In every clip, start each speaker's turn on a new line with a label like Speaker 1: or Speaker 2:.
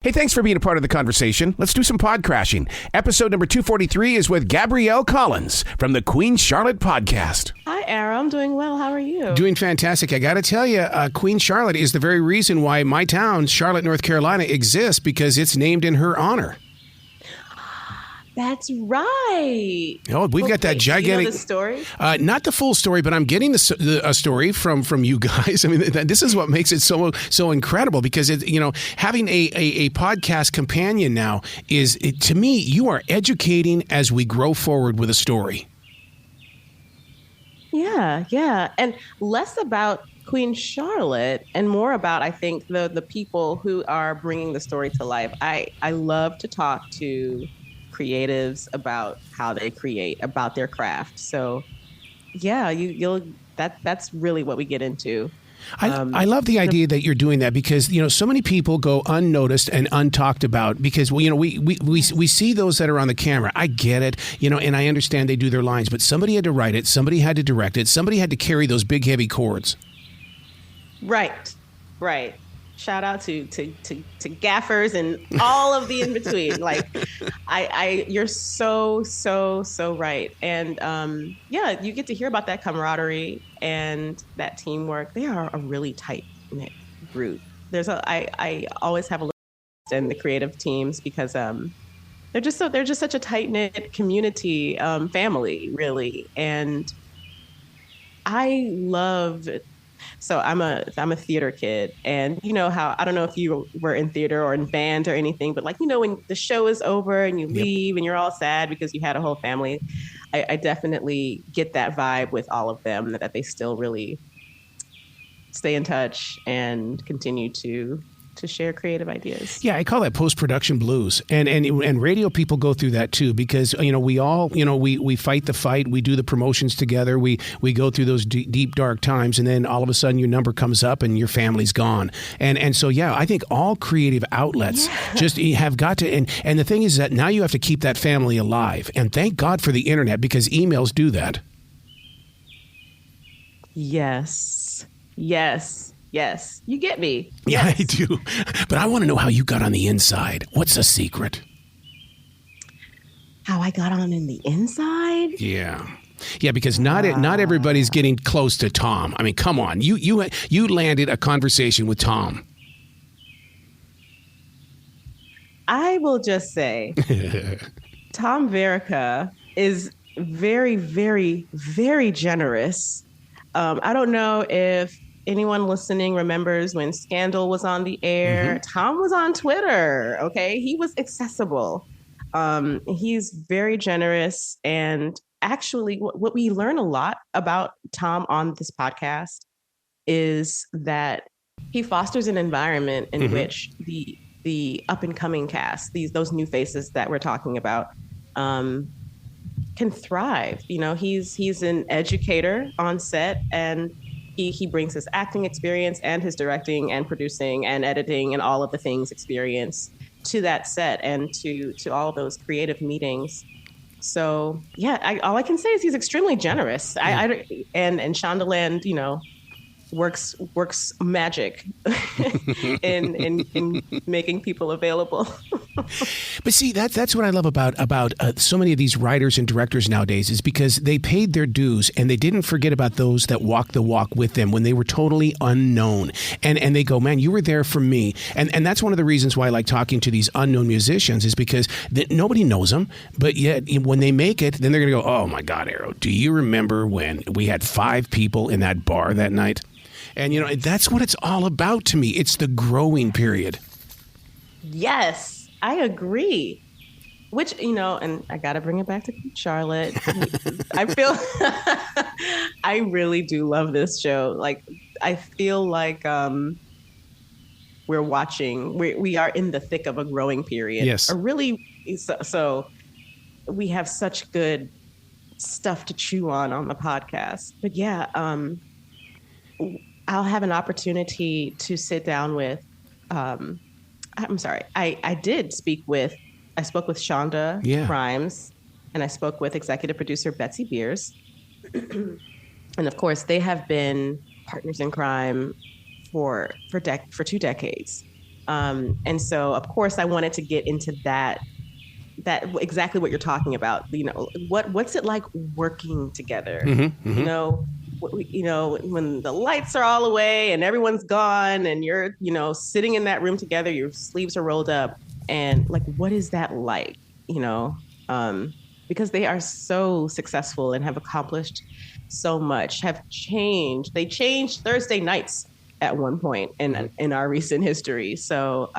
Speaker 1: Hey, thanks for being a part of the conversation. Let's do some pod crashing. Episode number 243 is with Gabrielle Collins from the Queen Charlotte podcast.
Speaker 2: Hi, Ara. I'm doing well. How are you?
Speaker 1: Doing fantastic. I got to tell you, Queen Charlotte is the very reason why my town, Charlotte, North Carolina, exists, because it's named in her honor.
Speaker 2: That's right.
Speaker 1: Oh, we've got that gigantic.
Speaker 2: Do you know the story?
Speaker 1: Not the full story, but I'm getting a story from you guys. I mean, this is what makes it so incredible, because having a podcast companion now is, to me, you are educating as we grow forward with a story.
Speaker 2: Yeah, and less about Queen Charlotte and more about, I think, the people who are bringing the story to life. I love to talk to creatives about how they create, about their craft. So yeah, that's really what we get into.
Speaker 1: I love the idea that you're doing that, because so many people go unnoticed and untalked about, because we see those that are on the camera. I get it, and I understand they do their lines, but somebody had to write it, somebody had to direct it, somebody had to carry those big heavy chords. Right. Shout out to gaffers and all of the in between. Like, you're so right. And you get to hear about that camaraderie and that teamwork. They are a really tight knit group. I always have a look in the creative teams, because they're just such a tight knit community, family, really. And I love it. So I'm a theater kid, and how, I don't know if you were in theater or in band or anything, but when the show is over and you leave and you're all sad because you had a whole family, I definitely get that vibe with all of them, that they still really stay in touch and continue to share creative ideas. Yeah, I call that post-production blues, and radio people go through that too, because we all we fight the fight, we do the promotions together, we go through those deep dark times, and then all of a sudden your number comes up and your family's gone, and so I think all creative outlets just have got to, and the thing is that now you have to keep that family alive, and thank God for the internet, because emails do that.
Speaker 2: Yes, you get me.
Speaker 1: Yeah,
Speaker 2: yes.
Speaker 1: I do. But I want to know how you got on the inside. What's the secret?
Speaker 2: How I got on in the inside?
Speaker 1: Yeah, because not everybody's getting close to Tom. I mean, come on. You landed a conversation with Tom.
Speaker 2: I will just say, Tom Verica is very, very, very generous. I don't know if anyone listening remembers when Scandal was on the air. Mm-hmm. Tom was on Twitter. Okay, he was accessible. He's very generous, and actually, what we learn a lot about Tom on this podcast is that he fosters an environment in which the up and coming cast, those new faces that we're talking about, can thrive. He's an educator on set, and he brings his acting experience and his directing and producing and editing and all of the things experience to that set and to all of those creative meetings. So all I can say is he's extremely generous. And Shondaland, works magic in making people available.
Speaker 1: But see, that's what I love about so many of these writers and directors nowadays, is because they paid their dues and they didn't forget about those that walked the walk with them when they were totally unknown. And they go, man, you were there for me. And that's one of the reasons why I like talking to these unknown musicians, is because nobody knows them. But yet when they make it, then they're going to go, oh, my God, Arrow, do you remember when we had 5 people in that bar that night? And, that's what it's all about to me. It's the growing period.
Speaker 2: Yes, I agree. Which, and I got to bring it back to Charlotte. I feel I really do love this show. Like, I feel like we're watching, we are in the thick of a growing period.
Speaker 1: Yes.
Speaker 2: So we have such good stuff to chew on the podcast. But I'll have an opportunity to sit down with, I spoke with Shonda Rhimes, and I spoke with executive producer Betsy Beers. And of course, they have been partners in crime for 2 decades. And so, of course, I wanted to get into that exactly what you're talking about. What's it like working together? When the lights are all away and everyone's gone and you're, sitting in that room together, your sleeves are rolled up, and like, what is that like? Because they are so successful and have accomplished so much, They changed Thursday nights at one point in our recent history. So,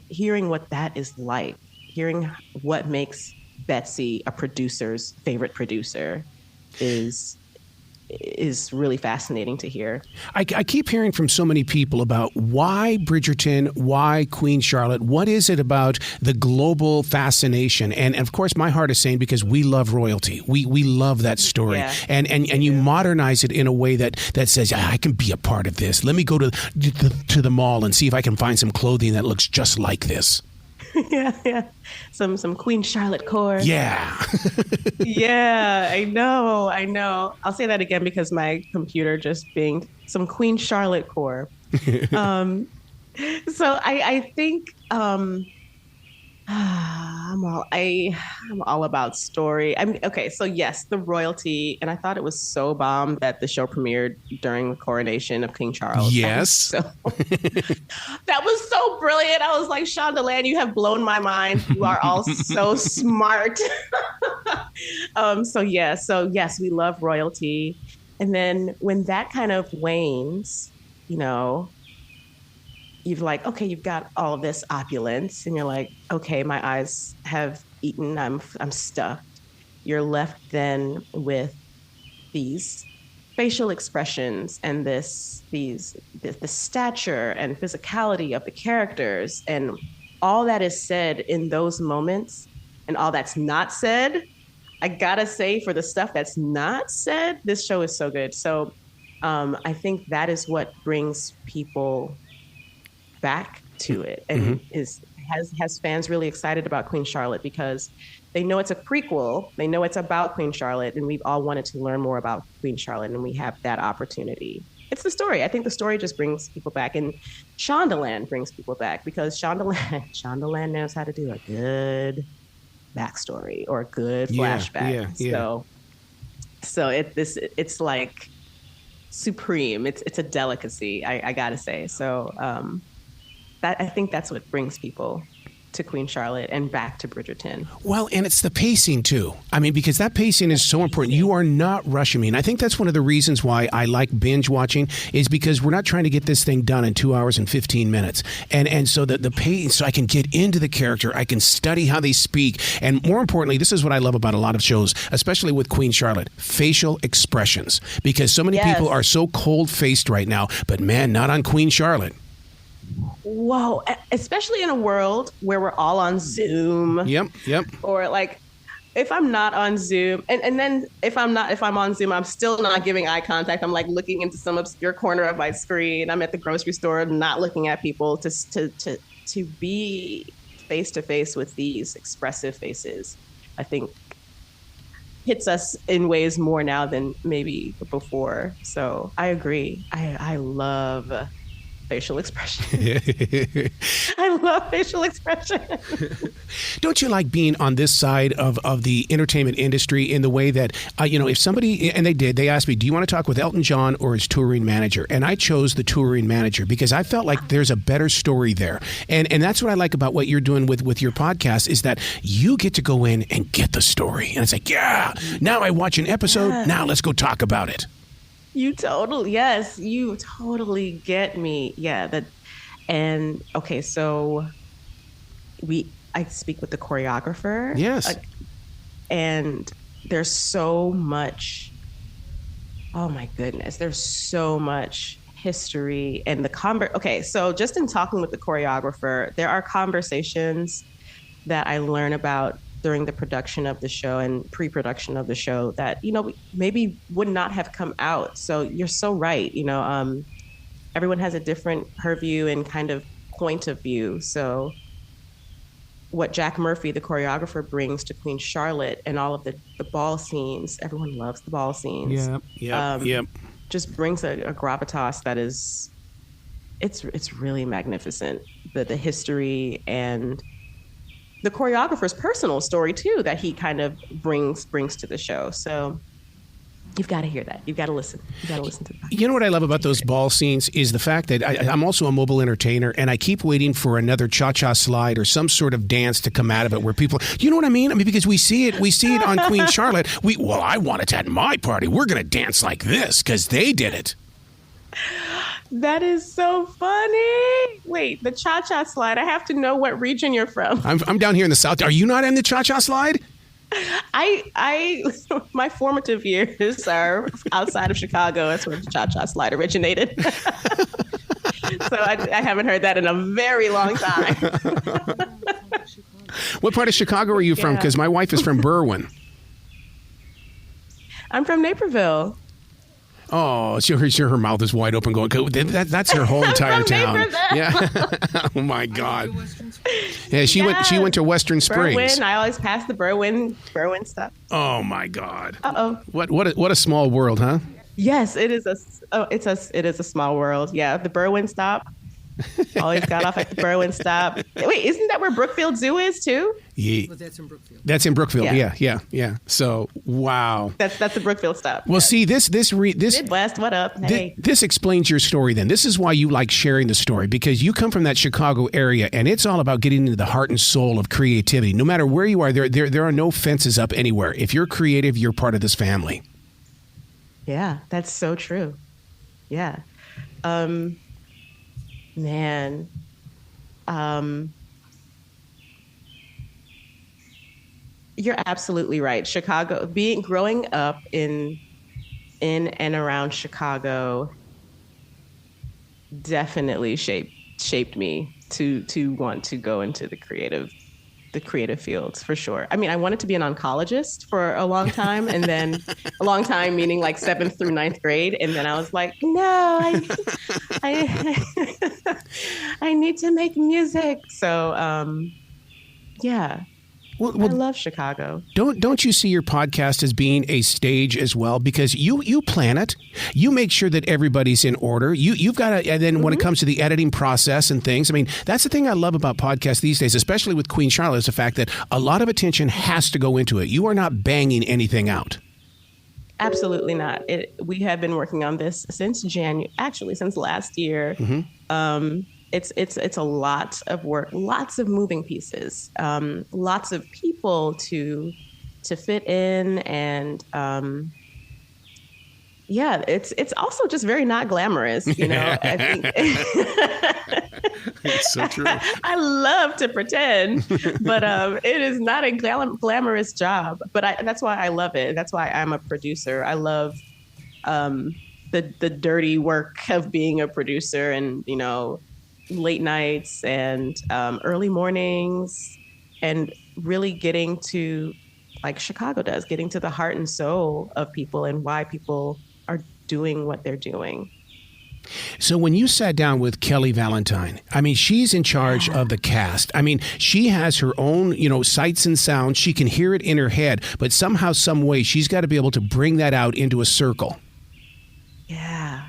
Speaker 2: hearing what that is like, hearing what makes Betsy a producer's favorite producer is really fascinating to hear.
Speaker 1: I keep hearing from so many people about why Bridgerton, why Queen Charlotte. What is it about the global fascination? And of course, my heart is saying because we love royalty. We love that story. Yeah. And you modernize it in a way that says, I can be a part of this. Let me go to the mall and see if I can find some clothing that looks just like this.
Speaker 2: Yeah. Some Queen Charlotte core.
Speaker 1: Yeah.
Speaker 2: Yeah, I know. I'll say that again because my computer just binged some Queen Charlotte core. So I think I'm all about story. Okay, so yes, the royalty, and I thought it was so bomb that the show premiered during the coronation of King Charles.
Speaker 1: Yes.
Speaker 2: That was so brilliant. I was like, Shondaland, you have blown my mind. You are all so smart. So yes, we love royalty. And then when that kind of wanes, you've got all of this opulence and you're like, okay, my eyes have eaten, I'm stuffed. You're left then with these facial expressions and the stature and physicality of the characters, and all that is said in those moments and all that's not said. I gotta say, for the stuff that's not said, this show is so good. So I think that is what brings people back to it, and has fans really excited about Queen Charlotte because they know it's a prequel. They know it's about Queen Charlotte, and we've all wanted to learn more about Queen Charlotte, and we have that opportunity. It's the story. I think the story just brings people back, and Shondaland brings people back because Shondaland knows how to do a good backstory or a good flashback. So it's like supreme. It's a delicacy. I gotta say. So. I think that's what brings people to Queen Charlotte and back to Bridgerton.
Speaker 1: Well, and it's the pacing too. Because that pacing is so important. You are not rushing me. And I think that's one of the reasons why I like binge watching is because we're not trying to get this thing done in 2 hours and 15 minutes. And so the pacing, so I can get into the character. I can study how they speak. And more importantly, this is what I love about a lot of shows, especially with Queen Charlotte, facial expressions. Because so many people are so cold-faced right now, but man, not on Queen Charlotte.
Speaker 2: Whoa, especially in a world where we're all on Zoom.
Speaker 1: Yep.
Speaker 2: Or like, if I'm not on Zoom, and then if I'm on Zoom, I'm still not giving eye contact. I'm like looking into some obscure corner of my screen. I'm at the grocery store, not looking at people. To be face to face with these expressive faces, I think hits us in ways more now than maybe before. So I agree. I love facial expression. I love facial expression.
Speaker 1: Don't you like being on this side of the entertainment industry in the way that, if somebody, and they asked me, do you want to talk with Elton John or his touring manager? And I chose the touring manager because I felt like there's a better story there. And that's what I like about what you're doing with your podcast is that you get to go in and get the story. And it's like, now I watch an episode. Now let's go talk about it.
Speaker 2: You totally get me. Yeah. And okay, so I speak with the choreographer.
Speaker 1: Yes.
Speaker 2: And there's so much, oh my goodness, there's so much history and okay, so just in talking with the choreographer, there are conversations that I learn about during the production of the show and pre-production of the show that, maybe would not have come out. So you're so right. Everyone has a different purview and kind of point of view. So what Jack Murphy, the choreographer, brings to Queen Charlotte and all of the ball scenes, everyone loves the ball scenes.
Speaker 1: Yep.
Speaker 2: Just brings a gravitas that is it's really magnificent. The history and the choreographer's personal story too that he kind of brings to the show. So you've got to hear that. You've got to listen. You've got to listen to that.
Speaker 1: You know what I love about those ball scenes is the fact that I'm also a mobile entertainer, and I keep waiting for another cha-cha slide or some sort of dance to come out of it where people, you know what I mean? I mean, because we see it on Queen Charlotte. Well, I want it at my party. We're going to dance like this because they did it.
Speaker 2: That is so funny. Wait, the cha-cha slide. I have to know what region you're from.
Speaker 1: I'm down here in the South. Are you not in the cha-cha slide?
Speaker 2: I my formative years are outside of Chicago. That's where the cha-cha slide originated. So I haven't heard that in a very long time.
Speaker 1: What part of Chicago are you from? Because my wife is from Berwyn.
Speaker 2: I'm from Naperville.
Speaker 1: Oh, her mouth is wide open going, that's her whole entire town. Yeah. Oh, my God. Yeah, she went to Western Springs.
Speaker 2: Berwyn. I always pass the Berwyn stuff.
Speaker 1: Oh, my God.
Speaker 2: Uh-oh.
Speaker 1: What a small world, huh?
Speaker 2: Yes, it is it is a small world. Yeah, the Berwyn stop. Always got off at the Berwyn stop. Wait, isn't that where Brookfield Zoo is too?
Speaker 1: Yeah.
Speaker 3: Well, that's in Brookfield.
Speaker 1: That's in Brookfield. Yeah. So, wow.
Speaker 2: That's the Brookfield stop.
Speaker 1: Well, see, this
Speaker 2: Midwest, what up? Hey.
Speaker 1: This explains your story then. This is why you like sharing the story, because you come from that Chicago area, and it's all about getting into the heart and soul of creativity. No matter where you are, there are no fences up anywhere. If you're creative, you're part of this family.
Speaker 2: Yeah, that's so true. Yeah. Man. You're absolutely right. Chicago, growing up in and around Chicago definitely shaped me to want to go into the creative fields, for sure. I mean, I wanted to be an oncologist for a long time, and then a long time meaning like 7th through 9th grade, and then I was like, no, I need to make music. So, yeah. Well, I love Chicago.
Speaker 1: Don't you see your podcast as being a stage as well? Because you plan it, you make sure that everybody's in order. You've got to, and then when it comes to the editing process and things, I mean, that's the thing I love about podcasts these days, especially with Queen Charlotte, is the fact that a lot of attention has to go into it. You are not banging anything out.
Speaker 2: Absolutely not. We have been working on this since since last year. Mm-hmm. It's a lot of work, lots of moving pieces, lots of people to fit in, and yeah, it's also just very not glamorous, you know. I think
Speaker 1: it's so true.
Speaker 2: I love to pretend, but it is not a glamorous job. But that's why I love it. That's why I'm a producer. I love the dirty work of being a producer, and you know, late nights and early mornings, and really getting to, like Chicago does, getting to the heart and soul of people and why people are doing what they're doing.
Speaker 1: So when you sat down with Kelly Valentine, I mean, she's in charge of the cast. I mean, she has her own, you know, sights and sounds. She can hear it in her head, but somehow, some way, she's got to be able to bring that out into a circle.
Speaker 2: Yeah.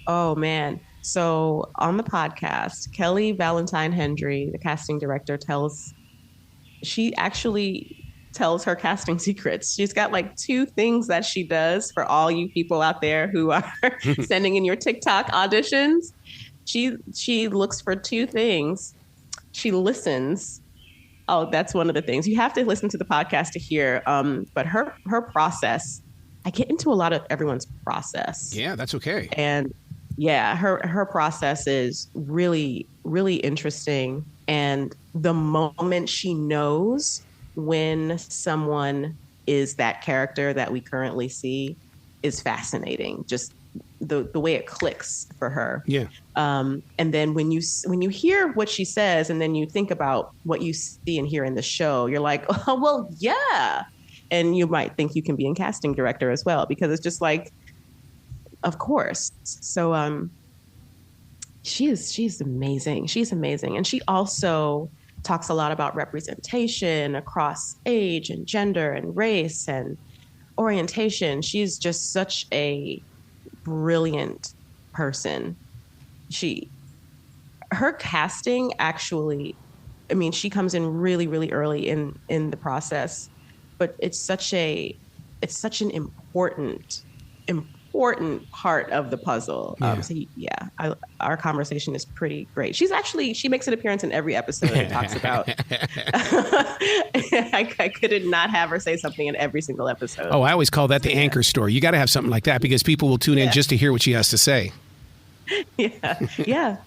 Speaker 2: Oh, man. So on the podcast, Kelly Valentine Hendry, the casting director, she actually tells her casting secrets. She's got like 2 things that she does for all you people out there who are sending in your TikTok auditions. She looks for 2 things. She listens. Oh, that's one of the things. You have to listen to the podcast to hear. But her process, I get into a lot of everyone's process.
Speaker 1: Yeah, that's okay.
Speaker 2: And yeah, her process is really, really interesting. And the moment she knows when someone is that character that we currently see is fascinating. Just the way it clicks for her.
Speaker 1: Yeah.
Speaker 2: And then when you hear what she says, and then you think about what you see and hear in the show, you're like, oh, well, yeah. And you might think you can be a casting director as well, because it's just like, of course. So she's amazing. She's amazing. And she also talks a lot about representation across age and gender and race and orientation. She's just such a brilliant person. She her casting actually, I mean, she comes in really, really early in the process, but it's such an important part of the puzzle. Our conversation is pretty great. She makes an appearance in every episode and talks about. I couldn't not have her say something in every single episode.
Speaker 1: Oh, I always call that the anchor story. You got to have something like that because people will tune in just to hear what she has to say. Yeah.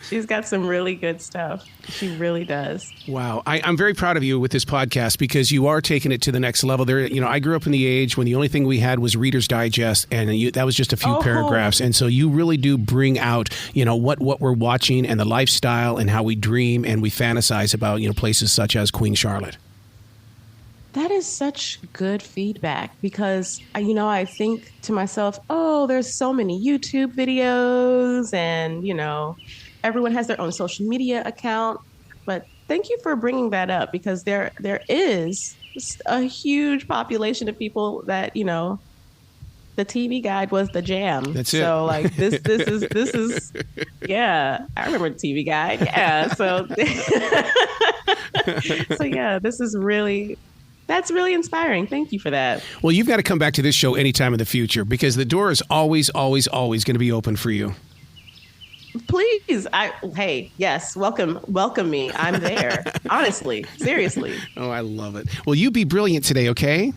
Speaker 1: She's got some really good stuff. She really does. Wow. I'm very proud of you with this podcast because you are taking it to the next level. There, I grew up in the age when the only thing we had was Reader's Digest, and that was just a few paragraphs. And so you really do bring out, what we're watching and the lifestyle and how we dream and we fantasize about, places such as Queen Charlotte.
Speaker 2: That is such good feedback because, I think to myself, there's so many YouTube videos and, everyone has their own social media account. But thank you for bringing that up because there is a huge population of people that, the TV Guide was the jam.
Speaker 1: That's it.
Speaker 2: So like this is, yeah, I remember the TV Guide. Yeah. So, this is really... That's really inspiring. Thank you for that.
Speaker 1: Well, you've got to come back to this show anytime in the future because the door is always, always, always going to be open for you.
Speaker 2: Please. Hey, yes. Welcome me. I'm there. Honestly. Seriously.
Speaker 1: Oh, I love it. Well, you be brilliant today, okay?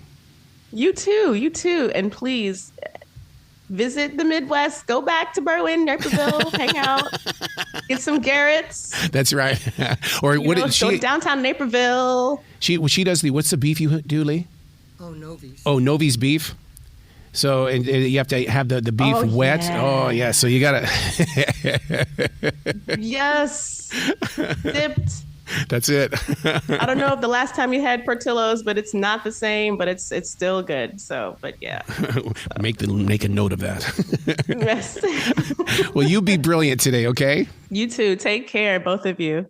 Speaker 2: You too. And please visit the Midwest. Go back to Berwyn, Naperville, hang out, get some Garrett's.
Speaker 1: That's right. Or what did she
Speaker 2: go downtown Naperville?
Speaker 1: She does what's the beef you do, Lee?
Speaker 3: Oh, Novi's.
Speaker 1: Oh, Novi's beef. So and you have to have the beef wet. Yeah. Oh yeah. So you gotta.
Speaker 2: Yes. Dipped.
Speaker 1: That's it.
Speaker 2: I don't know if the last time you had Portillo's, but it's not the same, but it's still good. So, but yeah.
Speaker 1: Make a note of that.
Speaker 2: Yes.
Speaker 1: Well, you be brilliant today, okay?
Speaker 2: You too. Take care, both of you.